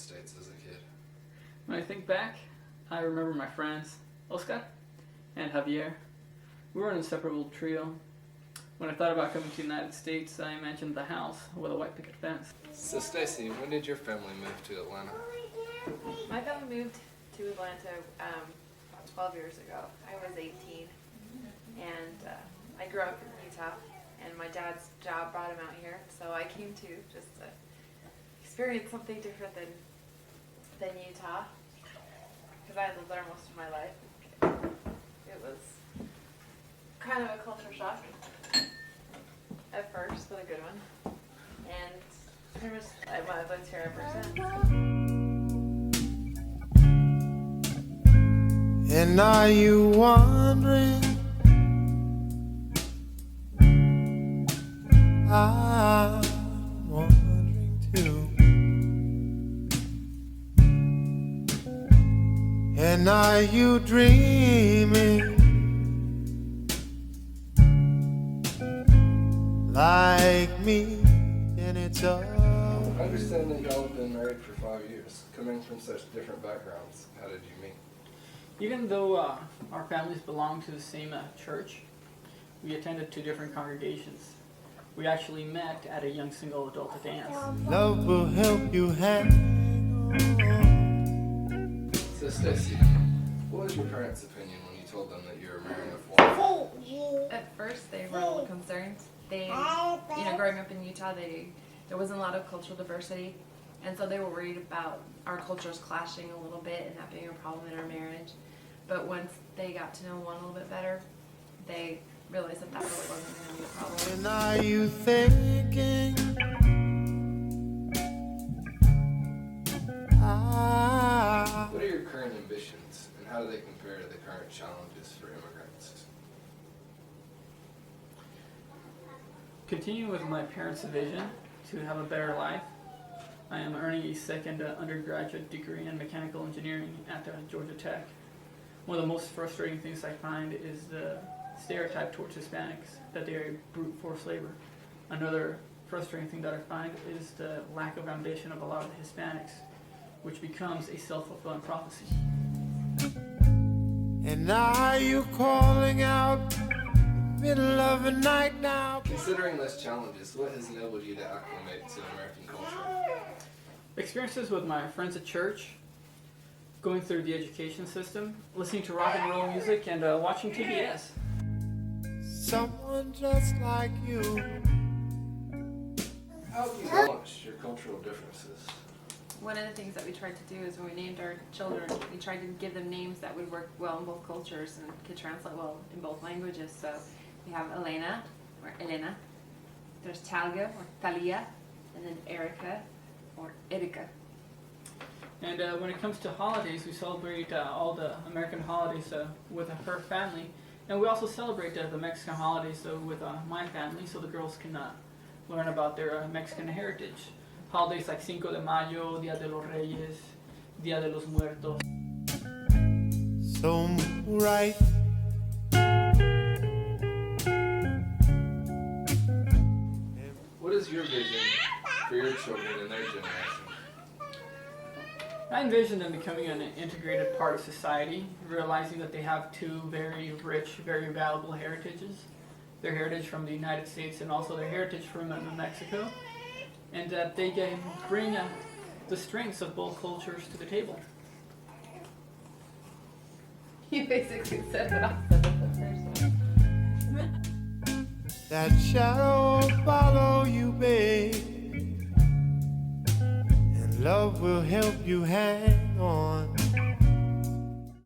States as a kid? When I think back, I remember my friends, Oscar and Javier. We were an inseparable trio. When I thought about coming to the United States, I imagined the house with a white picket fence. So Stacy, when did your family move to Atlanta? My family moved to Atlanta about 12 years ago. I was 18, and I grew up in Utah, and my dad's job brought him out here, so I came to just to experience something different than Utah, because I had lived there most of my life. It was kind of a culture shock at first, but a good one, and pretty much I've lived here ever since. And are you wondering? I'm wondering too. And are you dreaming like me? And it's all. I understand that y'all have been married for 5 years. Coming from such different backgrounds, how did you meet? Even though our families belonged to the same church, we attended two different congregations. We actually met at a young single adult dance. Love will help you hang on. So Stacy, what was your parents' opinion when you told them that you were marrying a foreigner? At first, they were a little concerned. They, growing up in Utah, there wasn't a lot of cultural diversity, and so they were worried about our cultures clashing a little bit and that being a problem in our marriage. But once they got to know one a little bit better, they realized that really wasn't going to be a problem. And are you thinking? What are your current ambitions, and how do they compare to the current challenges for immigrants? Continuing with my parents' vision to have a better life, I am earning a second undergraduate degree in mechanical engineering at Georgia Tech. One of the most frustrating things I find is the stereotype towards Hispanics, that they are brute force labor. Another frustrating thing that I find is the lack of ambition of a lot of Hispanics, which becomes a self-fulfilling prophecy. And are you calling out middle of the night now? Considering those challenges, what has enabled you to acclimate to American culture? Experiences with my friends at church, going through the education system, listening to rock and roll music, and watching TBS. Someone just like you. How have you balanced your cultural differences? One of the things that we tried to do is when we named our children, we tried to give them names that would work well in both cultures and could translate well in both languages. So we have Elena, or Elena. There's Talga, or Talia, and then Erica, or Erika. And when it comes to holidays, we celebrate all the American holidays with her family. And we also celebrate the Mexican holidays with my family, so the girls can learn about their Mexican heritage. Holidays like Cinco de Mayo, Dia de los Reyes, Dia de los Muertos. So right. What is your vision for your children and their generation? I envision them becoming an integrated part of society, realizing that they have two very rich, very valuable heritages. Their heritage from the United States and also their heritage from Mexico. And that they can bring the strengths of both cultures to the table. You basically said what I said the first one. That shadow will follow you, babe. And love will help you hang on.